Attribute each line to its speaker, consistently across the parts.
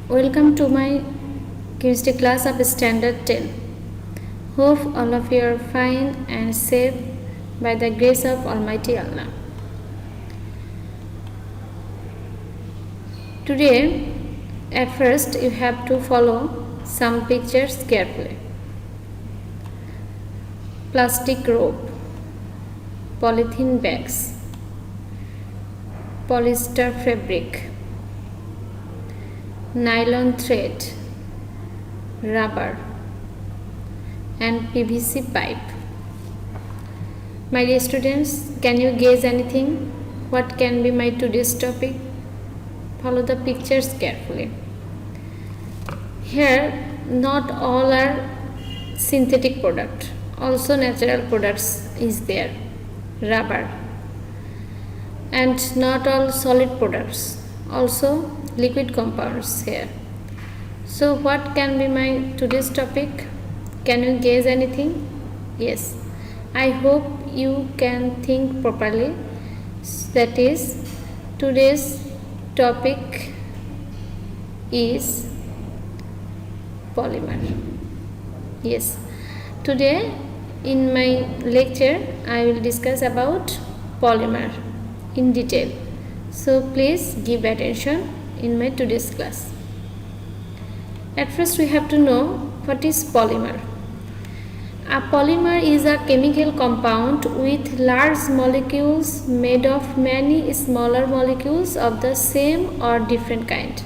Speaker 1: Welcome to my chemistry class of Standard 10. Hope all of you are fine and safe by the grace of Almighty Allah. Today, at first, you have to follow some pictures carefully. Plastic rope, polythene bags, polyester fabric, nylon thread, rubber and PVC pipe. My dear students, can you guess anything? What can be my today's topic? Follow the pictures carefully. Here, not all are synthetic product, also natural products is there, rubber, and not all solid products, also liquid compounds here. So what can be my today's topic? Can you guess anything? Yes, I hope you can think properly. That is, today's topic is polymer. Yes, today in my lecture I will discuss about polymer in detail. So please give attention in my today's class. At first we have to know what is polymer. A polymer is a chemical compound with large molecules made of many smaller molecules of the same or different kind.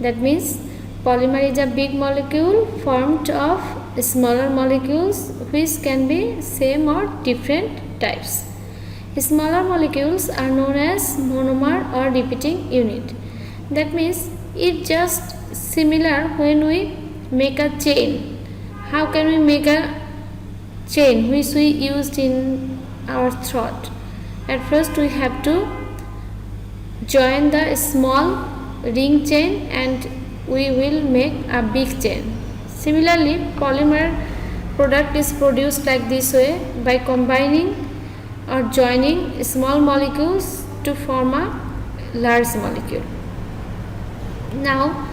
Speaker 1: That means polymer is a big molecule formed of smaller molecules which can be same or different types. Smaller molecules are known as monomer or repeating unit. That means it's just similar when we make a chain. How can we make a chain which we used in our throat? At first we have to join the small ring chain and we will make a big chain. Similarly, polymer product is produced like this way by combining or joining small molecules to form a large molecule. Now,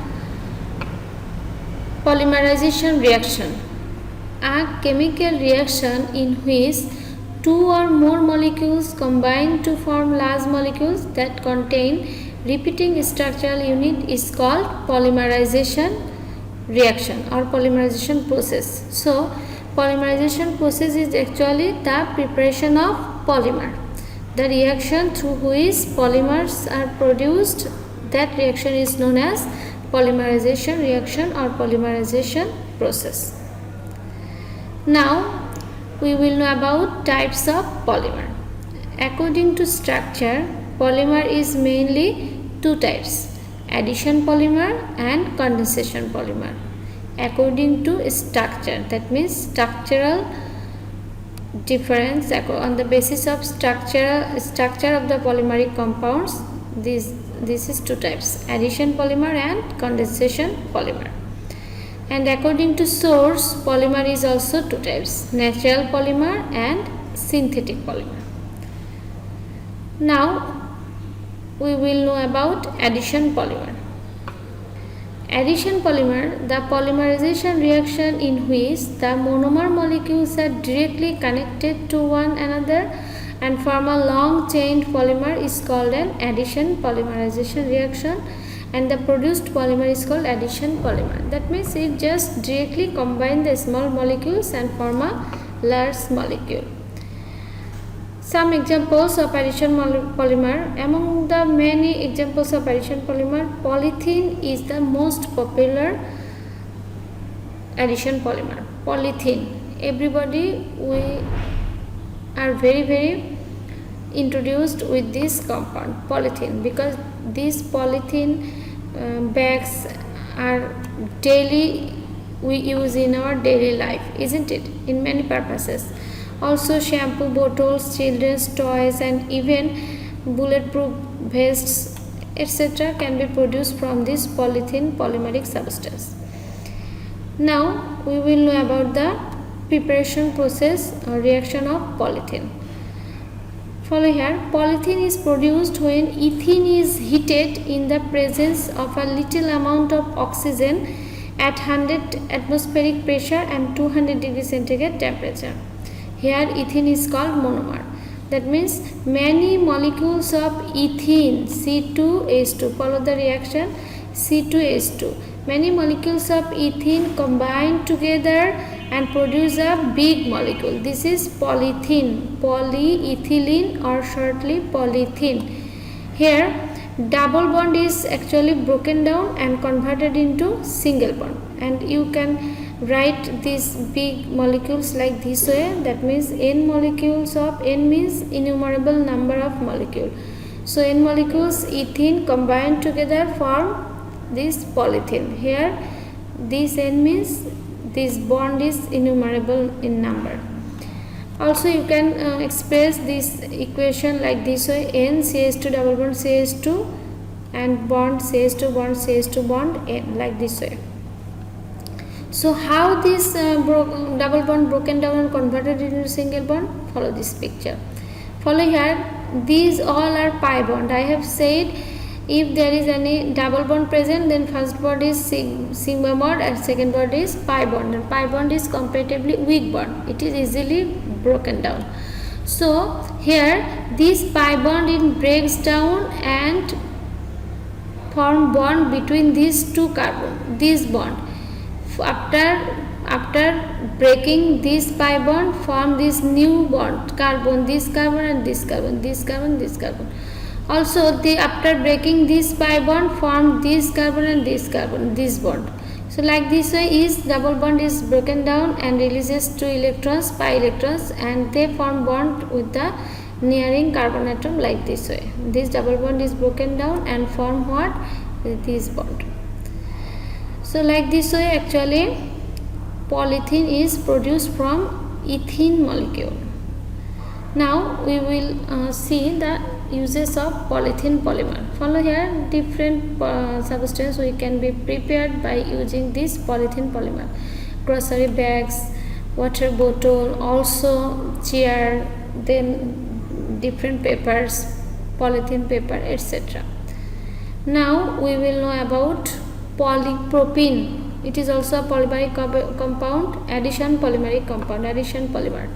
Speaker 1: polymerization reaction, a chemical reaction in which two or more molecules combine to form large molecules that contain repeating structural unit is called polymerization reaction or polymerization process. So, polymerization process is actually the preparation of polymer. The reaction through which polymers are produced, that reaction is known as polymerization reaction or polymerization process. Now we will know about types of polymer. According to structure, polymer is mainly two types: addition polymer and condensation polymer. According to structure, that means structural difference on the basis of structure of the polymeric compounds. This is two types: addition polymer and condensation polymer. And according to source, polymer is also two types: natural polymer and synthetic polymer. Now we will know about addition polymer. Addition polymer, the polymerization reaction in which the monomer molecules are directly connected to one another and form a long chained polymer, is called an addition polymerization reaction, and the produced polymer is called addition polymer. That means it just directly combine the small molecules and form a large molecule. Some examples of addition polymer. Among the many examples of addition polymer, polythene is the most popular addition polymer. Polythene, everybody we are very introduced with this compound polythene, because these polythene bags are daily we use in our daily life, isn't it, in many purposes. Also shampoo bottles, children's toys and even bulletproof vests etc. can be produced from this polythene polymeric substance. Now we will know about the preparation process or reaction of polythene. Follow here. Polythene is produced when ethene is heated in the presence of a little amount of oxygen at 100 atmospheric pressure and 200 degrees centigrade temperature. Here ethene is called monomer. That means many molecules of ethene C2H2, follow the reaction, C2H2. Many molecules of ethene combine together and produce a big molecule. This is polythene, polyethylene, or shortly polythene. Here double bond is actually broken down and converted into single bond, and you can write these big molecules like this way. That means n molecules of, n means innumerable number of molecule. So n molecules ethene combined together form this polythene. Here this n means this bond is innumerable in number. Also you can express this equation like this way: n CH2 double bond CH2 and bond CH2 bond CH2 bond n, like this way. So how this double bond broken down and converted into single bond? Follow this picture. Follow here. These all are pi bond. I have said if there is any double bond present, then first bond is sigma bond and second bond is pi bond. And pi bond is comparatively weak bond. It is easily broken down. So here this pi bond it breaks down and form bond between these two carbon. This bond. After breaking this pi bond, form this new bond, carbon, this carbon and this carbon, this carbon, this carbon. Also after breaking this pi bond, form this carbon and this carbon, this bond. So like this way is double bond is broken down and releases 2 electrons, pi electrons, and they form bond with the nearing carbon atom like this way. This double bond is broken down and form what? This bond. So like this way actually polythene is produced from ethene molecule. Now we will see the uses of polythene polymer. Follow here different substance we can be prepared by using this polythene polymer. Grocery bags, water bottle, also chair, then different papers, polythene paper, etc. Now we will know about polypropylene. It is also a polymeric compound, addition polymeric compound, addition polymer.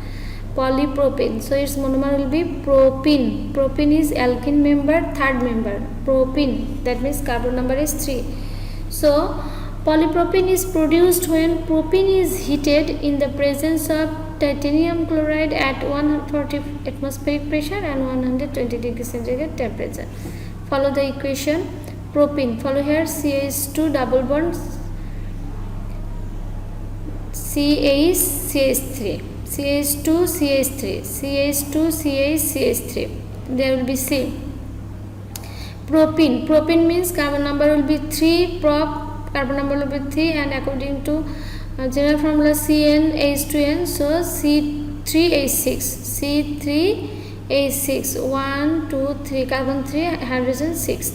Speaker 1: Polypropylene. So its monomer will be propene. Propene is alkene member, third member. Propene. That means carbon number is 3. So polypropylene is produced when propene is heated in the presence of titanium chloride at 140 atmospheric pressure and 120 degrees centigrade temperature. Follow the equation. Propene. Follow here CH2 double bond CH3. CH2 CH3, CH2 CH CH3. There will be C. Propene. Propene means carbon number will be 3. Carbon number will be 3, and according to general formula CnH2n, so C3H6. C3H6. 1, 2, 3. Carbon 3, hydrogen 6.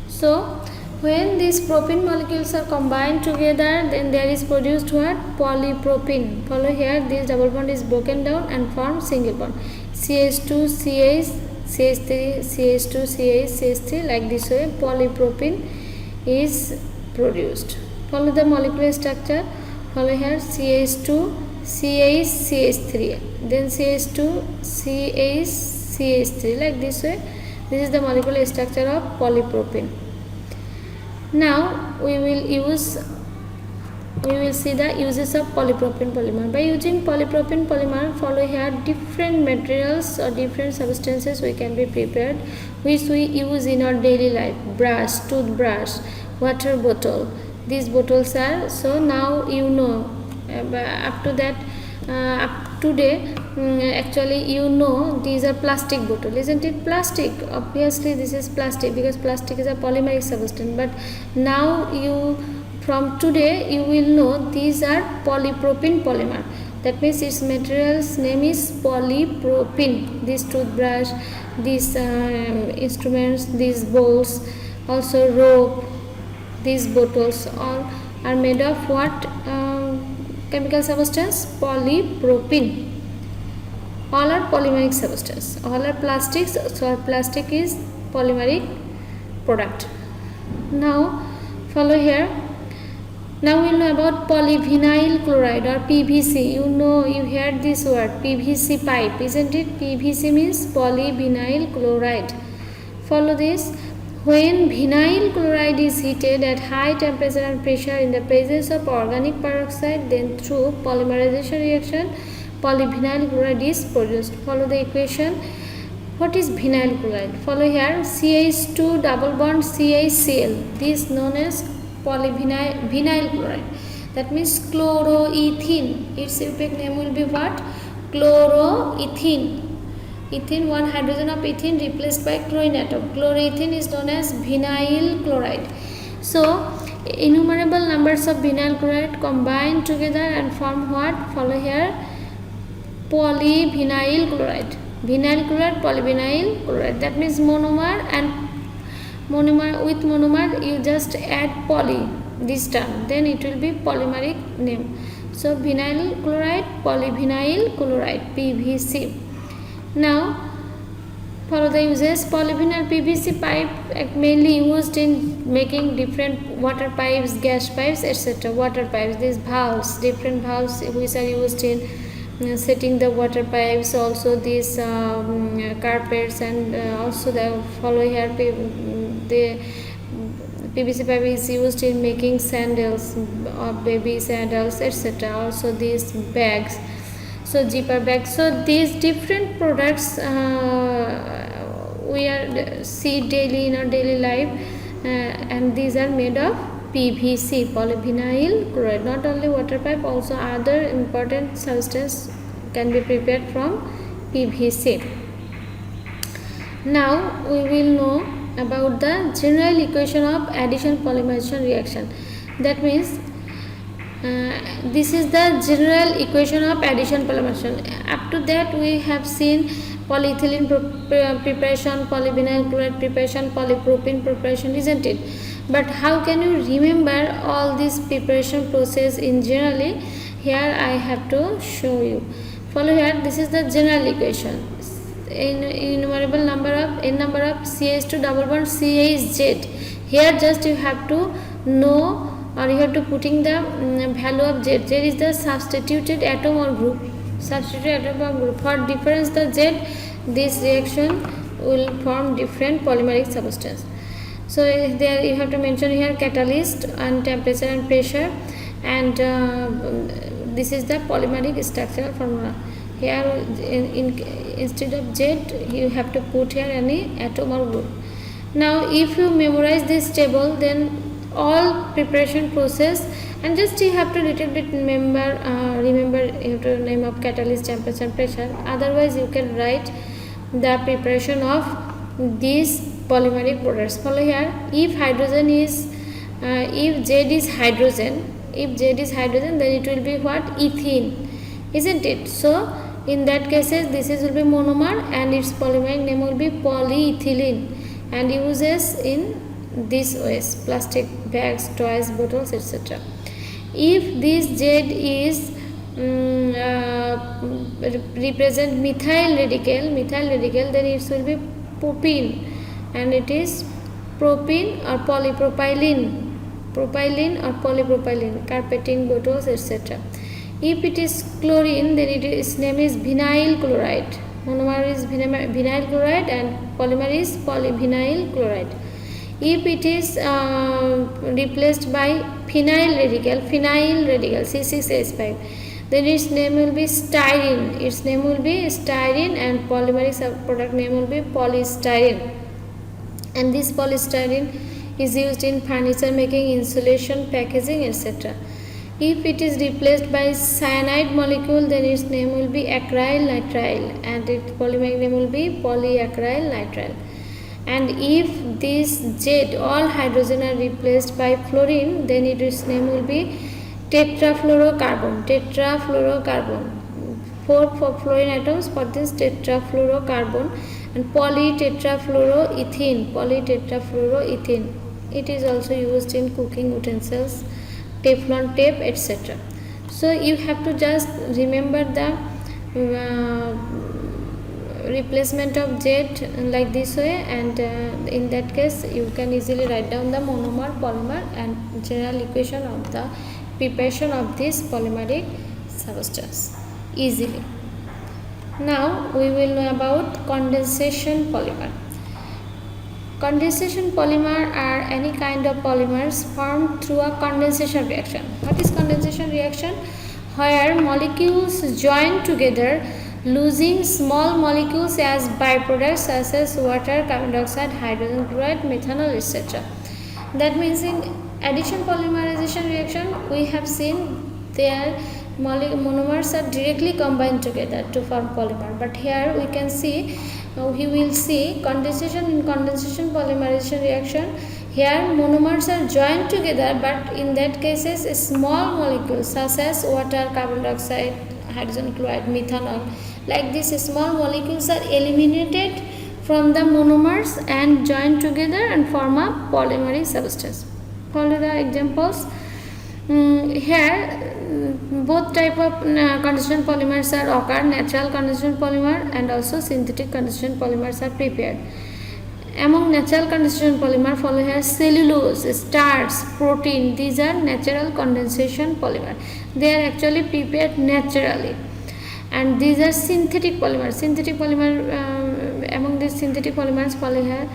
Speaker 1: So when these propene molecules are combined together, then there is produced what? Polypropene. Follow here, this double bond is broken down and form single bond. CH2 CH CH3 CH2 CH CH3, like this way polypropene is produced. Follow the molecular structure. Follow here CH2 CH CH3, then CH2 CH CH3, like this way. This is the molecular structure of polypropene. Now we will see the uses of polypropylene polymer. By using polypropylene polymer, follow here different materials or different substances we can be prepared, which we use in our daily life. Brush, toothbrush, water bottle. These bottles are, so now you know. Up to that, up today, actually you know these are plastic bottle, isn't it? Plastic, obviously this is plastic because plastic is a polymeric substance, but now from today you will know these are polypropylene polymer. That means its material's name is polypropylene. This toothbrush, these instruments, these bowls, also rope, these bottles, all are made of what chemical substance? Polypropylene. All are polymeric substance. All are plastics. So plastic is polymeric product. Now follow here. Now we will know about polyvinyl chloride or PVC. You know, you heard this word PVC pipe, isn't it? PVC means polyvinyl chloride. Follow this. When vinyl chloride is heated at high temperature and pressure in the presence of organic peroxide, then through polymerization reaction, polyvinyl chloride is produced. Follow the equation. What is vinyl chloride? Follow here. CH2 double bond CaCl. This is known as polyvinyl chloride. That means chloroethene. Its European name will be what? Chloroethene. Ethene, one hydrogen of ethene replaced by chlorine atom. Chloroethene is known as vinyl chloride. So innumerable numbers of vinyl chloride combine together and form what? Follow here. Polyvinyl chloride. Vinyl chloride, polyvinyl chloride. That means monomer, and monomer, with monomer you just add poly, this term, then it will be polymeric name. So vinyl chloride, polyvinyl chloride, PVC. Now follow the uses. Polyvinyl PVC pipe mainly used in making different water pipes, gas pipes, etc. Water pipes, these valves, different valves which are used in setting the water pipes, also these carpets, and also the follow here the PVC pipe is used in making sandals of babies, adults, etc. Also these bags, so zipper bags. So these different products we are see daily in our daily life, and these are made of PVC, polyvinyl chloride. Not only water pipe, also other important substance can be prepared from PVC. Now we will know about the general equation of addition polymerization reaction. That means this is the general equation of addition polymerization. Up to that we have seen polyethylene preparation, polyvinyl chloride preparation, polypropylene preparation, isn't it? But how can you remember all this preparation process in generally? Here I have to show you. Follow here. This is the general equation. Innumerable number of CH2 double bond CH Z. Here just you have to know, or you have to putting the value of Z. Z is the substituted atom or group. Substituted atom or group. For difference the Z, this reaction will form different polymeric substance. So there you have to mention here catalyst and temperature and pressure, and this is the polymeric structural formula. Here instead of Z you have to put here any atom or group. Now if you memorize this table, then all preparation process, and just you have to little bit remember you have to name of catalyst, temperature and pressure. Otherwise you can write the preparation of these polymeric products. Follow here. If hydrogen is if Z is hydrogen, then it will be what? Ethene, isn't it? So in that cases this is will be monomer, and its polymeric name will be polyethylene, and uses in this ways: plastic bags, toys, bottles, etc. If this Z is represent methyl radical, then it will be propene, and it is propene or polypropylene, or polypropylene, carpeting, bottles, etc. If it is chlorine, then its name is vinyl chloride. Monomer is vinyl chloride and polymer is polyvinyl chloride. If it is replaced by phenyl radical C6H5, then its name will be styrene. And polymeric product name will be polystyrene. And this polystyrene is used in furniture making, insulation, packaging, etc. If it is replaced by cyanide molecule, then its name will be acryl nitrile, and its polymeric name will be polyacryl nitrile. And if this Z, all hydrogen are replaced by fluorine, then its name will be tetrafluorocarbon. 4 fluorine atoms for this tetrafluorocarbon, and polytetrafluoroethene. It is also used in cooking utensils, Teflon tape, etc. So you have to just remember the replacement of Z like this way, and in that case you can easily write down the monomer, polymer and general equation of the preparation of this polymeric substance easily. Now we will know about condensation polymer. Condensation polymer are any kind of polymers formed through a condensation reaction. What is condensation reaction? Where molecules join together losing small molecules as byproducts such as water, carbon dioxide, hydrogen chloride, methanol, etc. That means in addition polymerization reaction we have seen their monomers are directly combined together to form polymer, but here we can see we will see condensation. In condensation polymerization reaction, here monomers are joined together, but in that cases small molecules such as water, carbon dioxide, hydrogen chloride, methanol, like this small molecules are eliminated from the monomers and joined together and form a polymeric substance. Follow the examples. Here both type of condensation polymers are occur. Natural condensation polymer and also synthetic condensation polymers are prepared. Among natural condensation polymer follow here cellulose, starch, protein. These are natural condensation polymer. They are actually prepared naturally. And these are synthetic polymers. Synthetic polymer, among these synthetic polymers follow here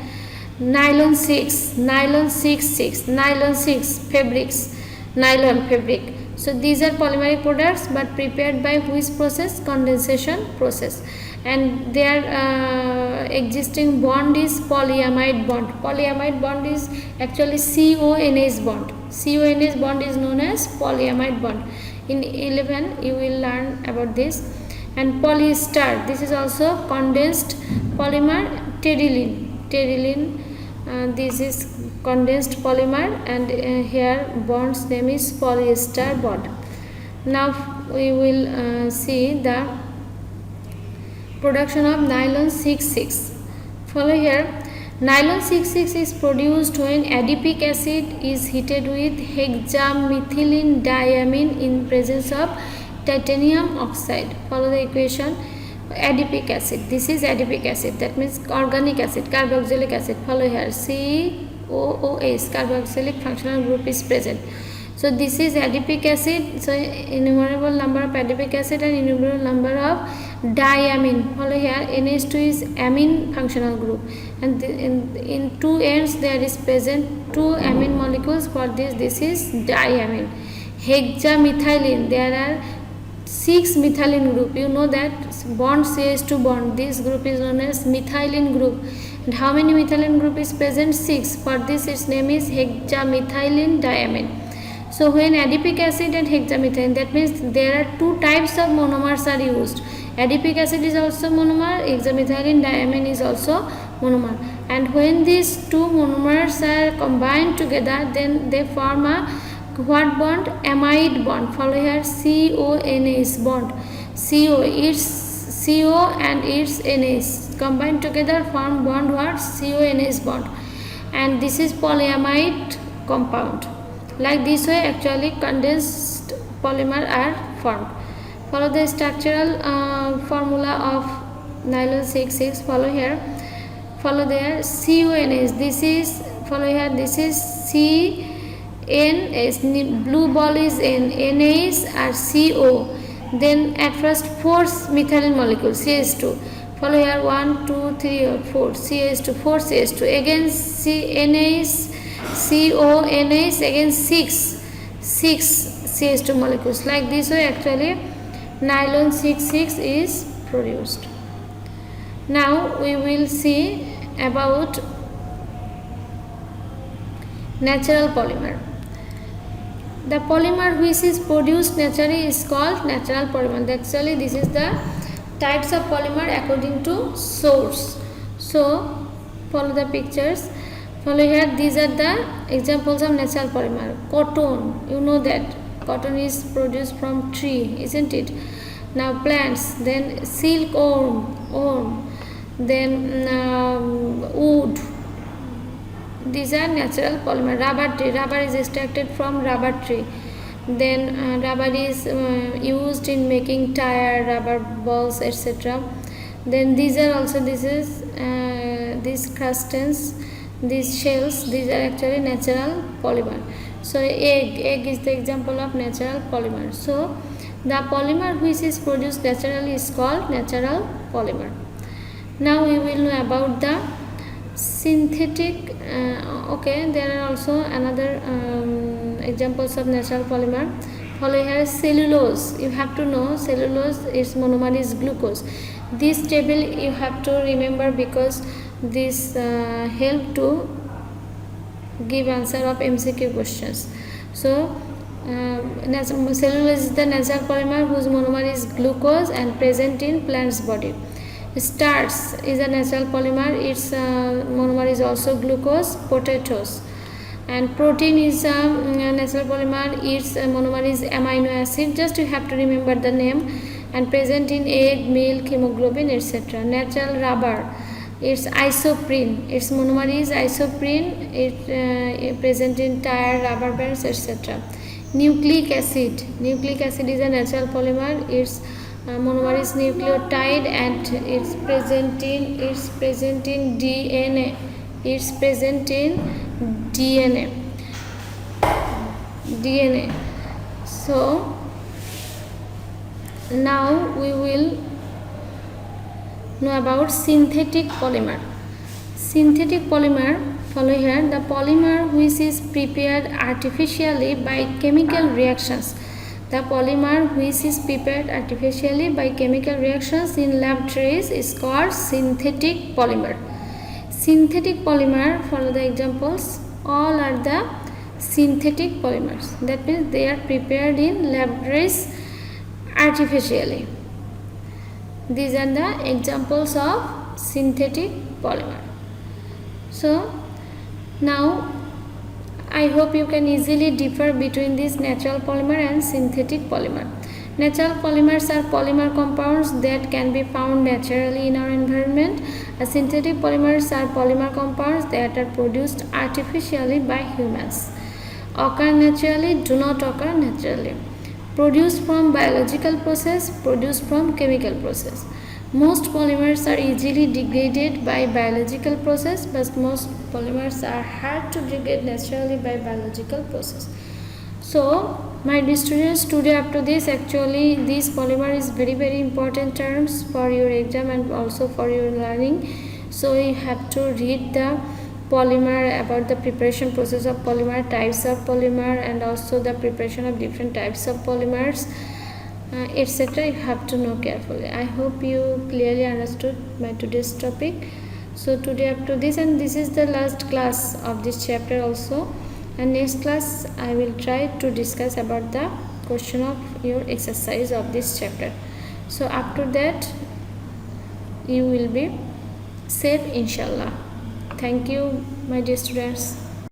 Speaker 1: nylon 6, nylon 6, nylon 6, fabrics, nylon fabric. So these are polymeric products, but prepared by which process? Condensation process. And their existing bond is polyamide bond. Polyamide bond is actually CONH bond. CONH bond is known as polyamide bond. In 11 you will learn about this. And polyester, this is also condensed polymer. Terylene, this is condensed polymer, and here bond's name is polyester bond. Now we will see the production of nylon 6,6. Follow here. Nylon 6,6 is produced when adipic acid is heated with hexamethylene diamine in presence of titanium oxide. Follow the equation. Adipic acid, this is adipic acid, that means organic acid, carboxylic acid. Follow here, COOH, carboxylic functional group is present. So this is adipic acid. So innumerable number of adipic acid and innumerable number of diamine. Follow here, NH2 is amine functional group, and in two ends there is present two amine molecules. For this is diamine. Hexamethylene, there are 6 methylene group. You know that bond CH2 bond, this group is known as methylene group. And how many methylene group is present? 6. For this its name is hexamethylene diamine. So when adipic acid and hexamethylene, that means there are two types of monomers are used. Adipic acid is also monomer, hexamethylene diamine is also monomer. And when these two monomers are combined together, then they form a what bond? Amide bond. Follow here, CONH bond. CO, its CO and its NH combined together form bond what? CONH bond. And this is polyamide compound. Like this way actually condensed polymer are formed. Follow the structural formula of nylon 6,6. Follow here. Follow there, CONH. This is, follow here, this is CNH, blue ball is N, NH are CO. Then at first 4 methylene molecules, CH2. Follow here 1, 2, 3, 4, CH2, 4 CH2. Again NH, CONH, again 6 CH2 molecules. Like this way actually nylon 6,6 is produced. Now we will see about natural polymer. The polymer which is produced naturally is called natural polymer. Actually this is the types of polymer according to source. So follow the pictures. Follow here, these are the examples of natural polymer. Cotton, you know that cotton is produced from tree, isn't it? Now plants, then silk worm, then wood. These are natural polymer. Rubber tree, rubber is extracted from rubber tree. Then rubber is used in making tire, rubber balls, etc. Then these are also, this is these crustaceans, these shells, these are actually natural polymer. So egg is the example of natural polymer. So the polymer which is produced naturally is called natural polymer. Now we will know about the synthetic. Okay, there are also another examples of natural polymer. Follow here cellulose. You have to know cellulose, its monomer is glucose. This table you have to remember because this help to give answer of MCQ questions. So cellulose is the natural polymer whose monomer is glucose and present in plant's body. Starch is a natural polymer, its monomer is also glucose. Potatoes. And protein is a natural polymer, its monomer is amino acid. Just you have to remember the name. And present in egg, milk, hemoglobin, etc. Natural rubber, it's isoprene, its monomer is isoprene, it present in tire, rubber bands, etc. Nucleic acid is a natural polymer, its monomer is nucleotide and it's present in DNA. So now we will know about synthetic polymer. Follow here, the polymer which is prepared artificially by chemical reactions. The polymer which is prepared artificially by chemical reactions in laboratories is called synthetic polymer. Synthetic polymer, follow the examples, all are the synthetic polymers. That means they are prepared in laboratories artificially. These are the examples of synthetic polymer. So now I hope you can easily differ between this natural polymer and synthetic polymer. Natural polymers are polymer compounds that can be found naturally in our environment. Synthetic polymers are polymer compounds that are produced artificially by humans. Occur naturally, do not occur naturally. Produced from biological process, produced from chemical process. Most polymers are easily degraded by biological process, but most polymers are hard to degrade naturally by biological process. So my dear students, today up to this, actually this polymer is very important terms for your exam and also for your learning. So you have to read the polymer, about the preparation process of polymer, types of polymer, and also the preparation of different types of polymers, etc. You have to know carefully. I hope you clearly understood my today's topic. So today up to this, and this is the last class of this chapter also, and next class I will try to discuss about the question of your exercise of this chapter. So after that you will be safe, inshallah. Thank you, my dear students.